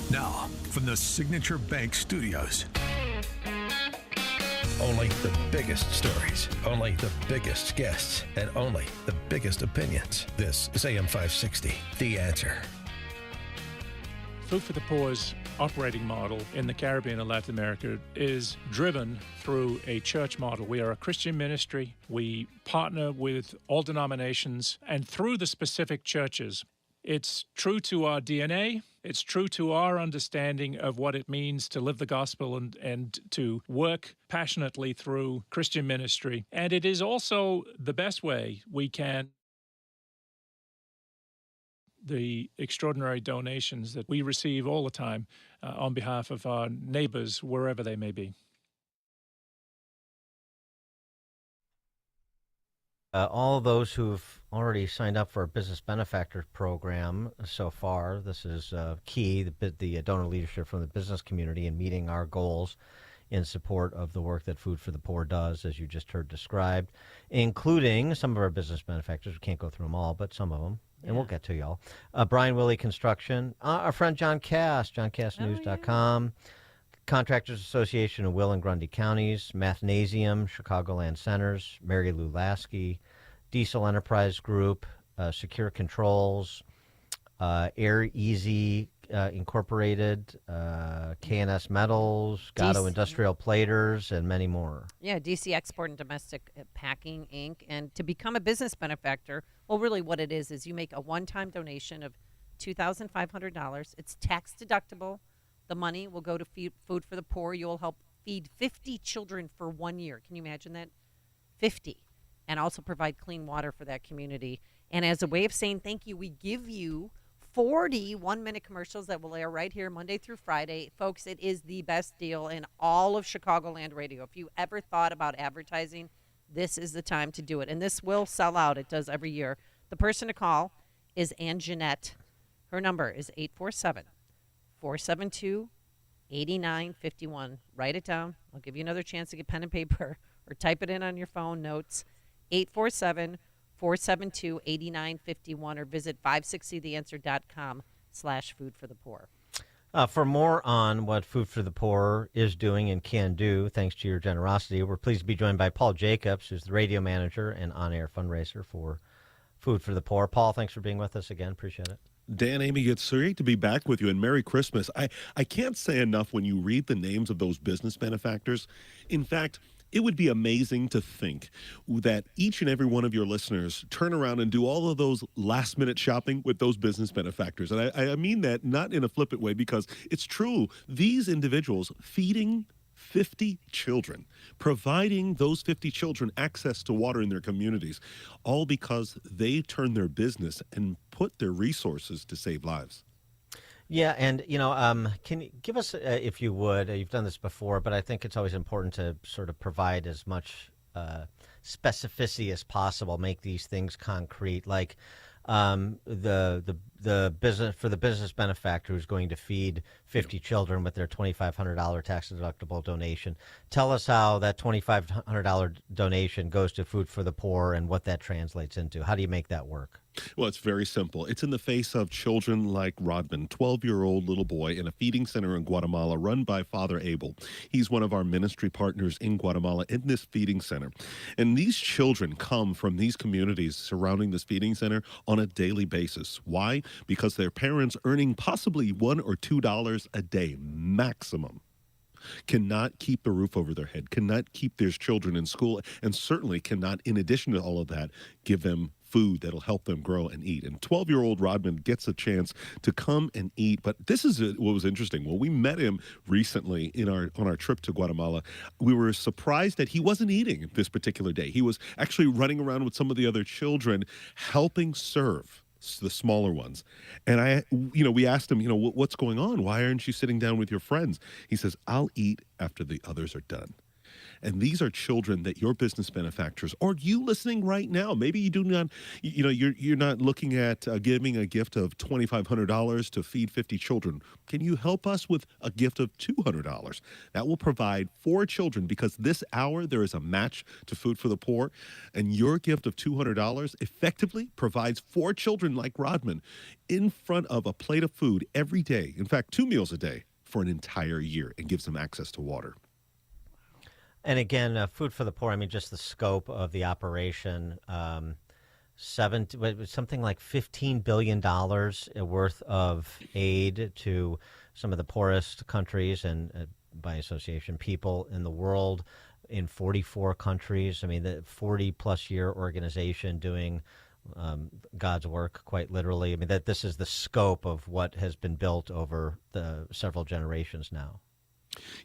Now, from the Signature Bank Studios. Only the biggest stories, only the biggest guests, and only the biggest opinions. This is AM 560, The Answer. Food for the Poor's operating model in the Caribbean and Latin America is driven through a church model. We are a Christian ministry. We partner with all denominations and through the specific churches. It's true to our DNA. It's true to our understanding of what it means to live the gospel and to work passionately through Christian ministry. And it is also the best way we can. The extraordinary donations that we receive all the time on behalf of our neighbors, wherever they may be. All of those who've already signed up for our Business Benefactor program so far, this is key, the donor leadership from the business community in meeting our goals in support of the work that Food for the Poor does, as you just heard described, including some of our business benefactors. We can't go through them all, but some of them. And we'll get to y'all. Brian Willey Construction, our friend John Cass, johncassnews.com, Contractors Association of Will and Grundy Counties, Mathnasium, Chicagoland Centers, Mary Lou Lasky, Diesel Enterprise Group, Secure Controls, Air Easy Incorporated, K&S Metals, Gatto Industrial Platers, and many more. Yeah, DC Export and Domestic Packing, Inc. And to become a business benefactor, well, really what it is you make a one-time donation of $2,500. It's tax deductible. The money will go to Food for the Poor. You'll help feed 50 children for 1 year. Can you imagine that? 50. And also provide clean water for that community. And as a way of saying thank you, we give you 40 one-minute commercials that will air right here Monday through Friday. Folks, it is the best deal in all of Chicagoland radio. If you ever thought about advertising, this is the time to do it. And this will sell out. It does every year. The person to call is Ann Jeanette. Her number is 847-472-8951. Write it down. I'll give you another chance to get pen and paper or type it in on your phone notes. 847-472-8951 or visit 560theanswer.com/food for the poor. For more on what Food for the Poor is doing and can do, thanks to your generosity, we're pleased to be joined by Paul Jacobs, who's the radio manager and on-air fundraiser for Food for the Poor. Paul, thanks for being with us again. Appreciate it. Dan, Amy, it's great to be back with you, and Merry Christmas. I can't say enough when you read the names of those business benefactors. In fact, it would be amazing to think that each and every one of your listeners turn around and do all of those last-minute shopping with those business benefactors. And I mean that not in a flippant way, because it's true. These individuals feeding 50 children, providing those 50 children access to water in their communities, all because they turn their business and put their resources to save lives. Yeah, and, can you give us, if you would, you've done this before, but I think it's always important to sort of provide as much specificity as possible, make these things concrete, like the business, for the business benefactor who's going to feed 50 children with their $2,500 tax deductible donation. Tell us how that $2,500 donation goes to Food for the Poor and what that translates into. How do you make that work? Well, it's very simple. It's in the face of children like Rodman, 12-year-old little boy in a feeding center in Guatemala run by Father Abel. He's one of our ministry partners in Guatemala in this feeding center. And these children come from these communities surrounding this feeding center on a daily basis. Why? Because their parents, earning possibly $1 or $2 a day maximum, cannot keep a roof over their head, cannot keep their children in school, and certainly cannot, in addition to all of that, give them food that'll help them grow and eat. And 12-year-old Rodman gets a chance to come and eat. But this is what was interesting. When we met him recently on our trip to Guatemala, we were surprised that he wasn't eating this particular day. He was actually running around with some of the other children, helping serve the smaller ones. And we asked him, what's going on? Why aren't you sitting down with your friends? He says, I'll eat after the others are done. And these are children that your business benefactors, or you listening right now, maybe you do not, you're not looking at giving a gift of $2,500 to feed 50 children. Can you help us with a gift of $200? That will provide 4 children, because this hour there is a match to Food for the Poor, and your gift of $200 effectively provides 4 children like Rodman in front of a plate of food every day. In fact, 2 meals a day for an entire year, and gives them access to water. And again, Food for the Poor, I mean, just the scope of the operation, something like $15 billion worth of aid to some of the poorest countries and, by association, people in the world in 44 countries. I mean, the 40-plus year organization doing God's work, quite literally. I mean, that this is the scope of what has been built over the several generations now.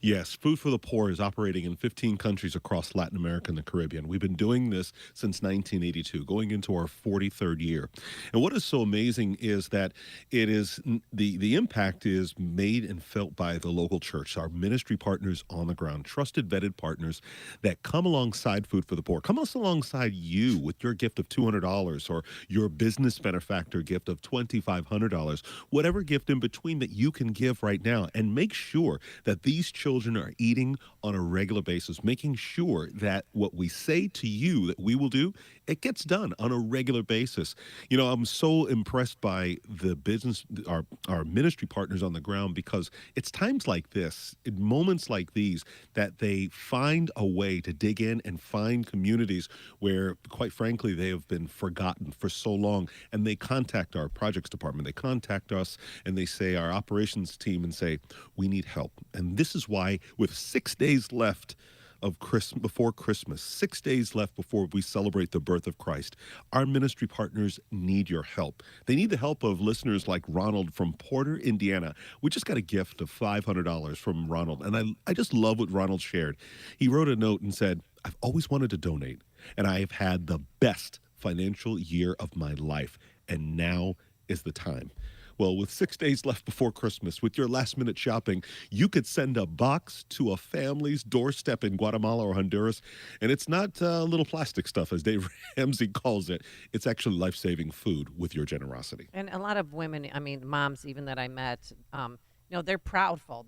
Yes, Food for the Poor is operating in 15 countries across Latin America and the Caribbean. We've been doing this since 1982, going into our 43rd year. And what is so amazing is that it is the impact is made and felt by the local church, our ministry partners on the ground, trusted, vetted partners that come alongside Food for the Poor, come alongside you with your gift of $200 or your business benefactor gift of $2,500, whatever gift in between that you can give right now, and make sure that these children are eating on a regular basis, making sure that what we say to you that we will do, it gets done on a regular basis. You know, I'm so impressed by the business, our ministry partners on the ground, because it's times like this, in moments like these, that they find a way to dig in and find communities where, quite frankly, they have been forgotten for so long. And they contact our projects department, they contact us, and they say, our operations team, and say, we need help. And this is why, with 6 days left of Christmas, before Christmas, 6 days left before we celebrate the birth of Christ, our ministry partners need your help. They need the help of listeners like Ronald from Porter, Indiana. We just got a gift of $500 from Ronald, and I just love what Ronald shared. He wrote a note and said, I've always wanted to donate, and I've had the best financial year of my life, and now is the time. Well, with 6 days left before Christmas, with your last-minute shopping, you could send a box to a family's doorstep in Guatemala or Honduras, and it's not little plastic stuff, as Dave Ramsey calls it. It's actually life-saving food with your generosity. And a lot of women, I mean, moms even that I met, they're proudful.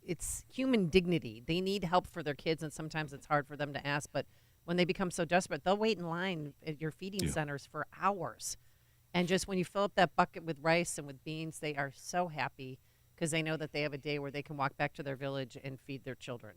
It's human dignity. They need help for their kids, and sometimes it's hard for them to ask. But when they become so desperate, they'll wait in line at your feeding centers for hours. And just when you fill up that bucket with rice and with beans, they are so happy because they know that they have a day where they can walk back to their village and feed their children.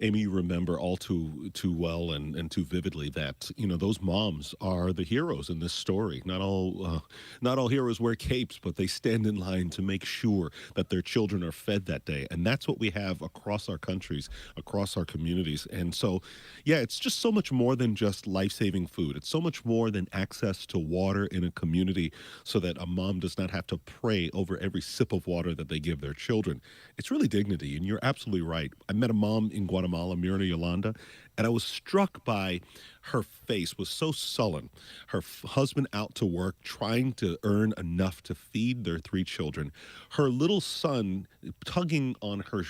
Amy, you remember all too well and too vividly that, those moms are the heroes in this story. Not all heroes wear capes, but they stand in line to make sure that their children are fed that day. And that's what we have across our countries, across our communities. And so, yeah, it's just so much more than just life-saving food. It's so much more than access to water in a community so that a mom does not have to pray over every sip of water that they give their children. It's really dignity, and you're absolutely right. I met a mom in Guatemala, Myrna Yolanda, and I was struck by her face was so sullen. Her husband out to work trying to earn enough to feed their 3 children. Her little son tugging on her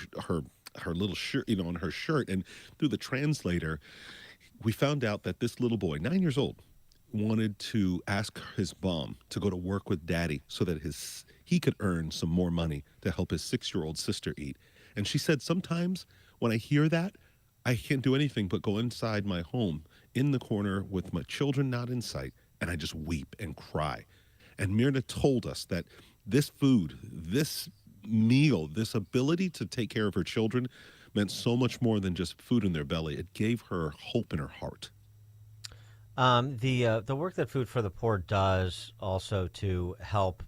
little shirt, on her shirt, and through the translator, we found out that this little boy, 9 years old, wanted to ask his mom to go to work with daddy so that he could earn some more money to help his 6-year-old sister eat. And she said, sometimes when I hear that, I can't do anything but go inside my home in the corner with my children not in sight, and I just weep and cry. And Myrna told us that this food, this meal, this ability to take care of her children meant so much more than just food in their belly. It gave her hope in her heart. The work that Food for the Poor does also to help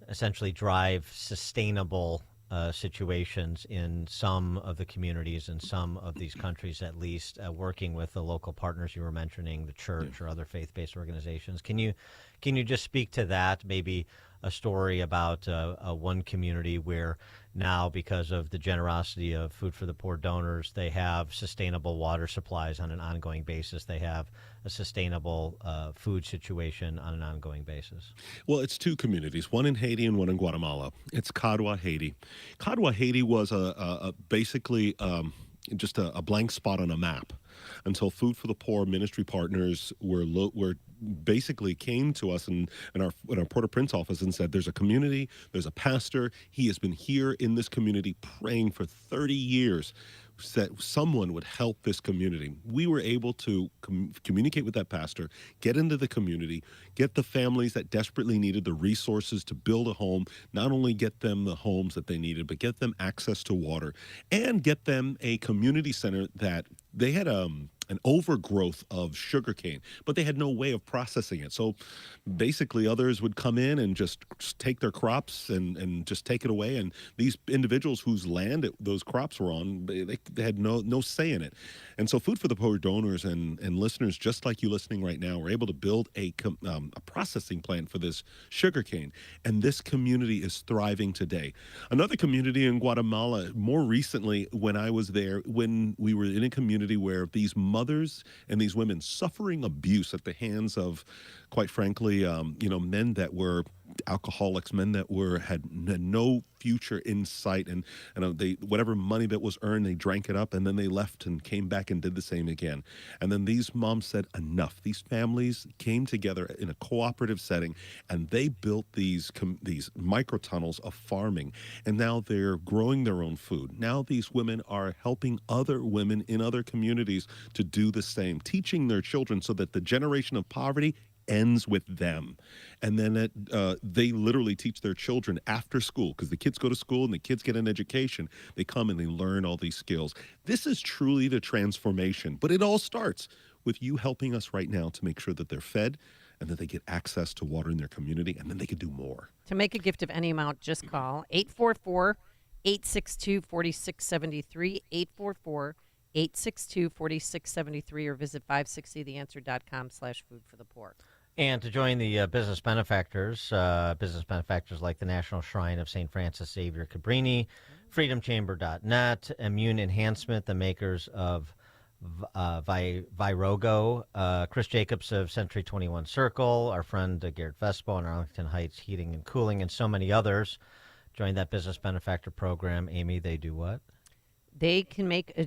essentially drive sustainable situations in some of the communities in some of these countries, at least, working with the local partners you were mentioning, the church or other faith-based organizations. Can you just speak to that? Maybe a story about one community where now, because of the generosity of Food for the Poor donors, they have sustainable water supplies on an ongoing basis. They have a sustainable food situation on an ongoing basis. Well, it's 2 communities, one in Haiti and one in Guatemala. It's Cadwa, Haiti. Cadwa, Haiti was basically just a blank spot on a map until Food for the Poor ministry partners were basically came to us in our Port-au-Prince office and said, there's a community, there's a pastor. He has been here in this community praying for 30 years. That someone would help this community. We were able to communicate with that pastor, get into the community, get the families that desperately needed the resources to build a home, not only get them the homes that they needed, but get them access to water and get them a community center that they had an overgrowth of sugarcane, but they had no way of processing it. So basically others would come in and just take their crops and just take it away. And these individuals whose land those crops were on, they had no say in it. And so Food for the Poor donors and listeners just like you listening right now were able to build a processing plant for this sugarcane. And this community is thriving today. Another community in Guatemala, more recently when I was there, when we were in a community where these mothers and these women suffering abuse at the hands of, quite frankly, men that were alcoholics, men that had no future in sight, and they whatever money that was earned, they drank it up, and then they left and came back and did the same again. And then these moms said enough. These families came together in a cooperative setting, and they built these micro tunnels of farming, and now they're growing their own food. Now these women are helping other women in other communities to do the same, teaching their children so that the generation of poverty ends with them. And then they literally teach their children after school, because the kids go to school and the kids get an education. They come and they learn all these skills. This is truly the transformation, but it all starts with you helping us right now to make sure that they're fed and that they get access to water in their community, and then they can do more. To make a gift of any amount, just call 844-862-4673, 844-862-4673, or visit 560theanswer.com/foodforthepoor. And to join the business benefactors like the National Shrine of St. Francis Xavier Cabrini, freedomchamber.net, Immune Enhancement, the makers of Virogo, Chris Jacobs of Century 21 Circle, our friend Garrett Vespo and Arlington Heights Heating and Cooling, and so many others. Join that business benefactor program. Amy, they do what? They can make a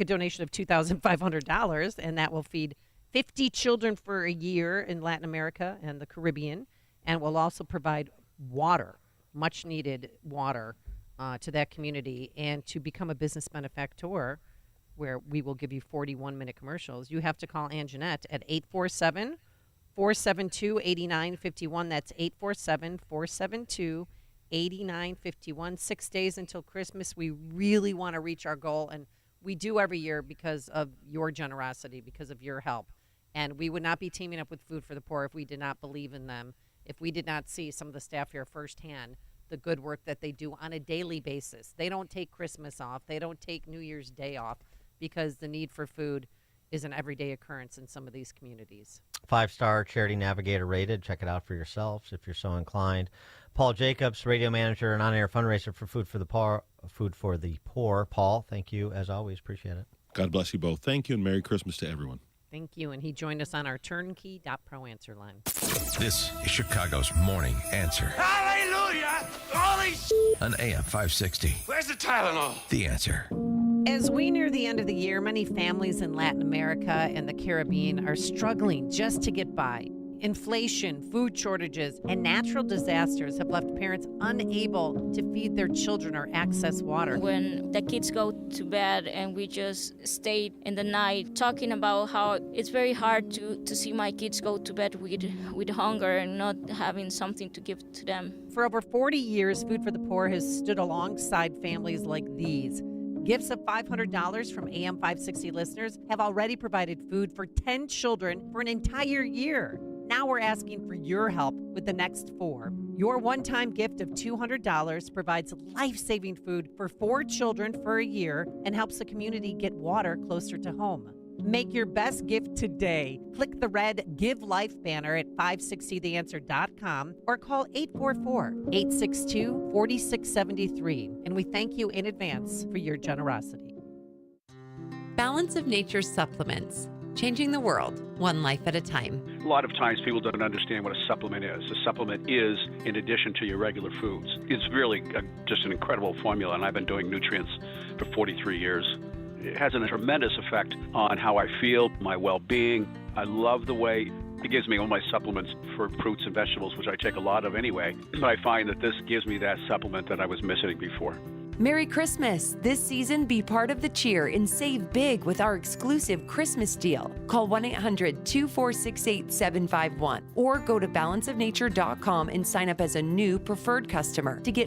donation of $2,500, and that will feed 50 children for a year in Latin America and the Caribbean, and will also provide water, much needed water, to that community. And to become a business benefactor, where we will give you 41-minute commercials, you have to call Anjanette at 847-472-8951. That's 847-472-8951. 6 days until Christmas. We really want to reach our goal, and we do every year because of your generosity, because of your help. And we would not be teaming up with Food for the Poor if we did not believe in them, if we did not see some of the staff here firsthand, the good work that they do on a daily basis. They don't take Christmas off. They don't take New Year's Day off, because the need for food is an everyday occurrence in some of these communities. 5-star Charity Navigator rated. Check it out for yourselves if you're so inclined. Paul Jacobs, radio manager and on-air fundraiser for Food for the Poor. Paul, thank you as always. Appreciate it. God bless you both. Thank you, and Merry Christmas to everyone. Thank you. And he joined us on our turnkey.pro answer line. This is Chicago's Morning Answer. Hallelujah! Holy On AM 560. Where's the Tylenol? The Answer. As we near the end of the year, many families in Latin America and the Caribbean are struggling just to get by. Inflation, food shortages, and natural disasters have left parents unable to feed their children or access water. When the kids go to bed and we just stay in the night talking about how it's very hard to see my kids go to bed with hunger and not having something to give to them. For over 40 years, Food for the Poor has stood alongside families like these. Gifts of $500 from AM 560 listeners have already provided food for 10 children for an entire year. Now we're asking for your help with the next 4. Your one-time gift of $200 provides life-saving food for 4 children for a year and helps the community get water closer to home. Make your best gift today. Click the red Give Life banner at 560theanswer.com or call 844-862-4673. And we thank you in advance for your generosity. Balance of Nature Supplements. Changing the world, one life at a time. A lot of times people don't understand what a supplement is. A supplement is in addition to your regular foods. It's really just an incredible formula, and I've been doing nutrients for 43 years. It has a tremendous effect on how I feel, my well-being. I love the way it gives me all my supplements for fruits and vegetables, which I take a lot of anyway. But I find that this gives me that supplement that I was missing before. Merry Christmas! This season, be part of the cheer and save big with our exclusive Christmas deal. Call 1-800-246-8751 or go to balanceofnature.com and sign up as a new preferred customer to get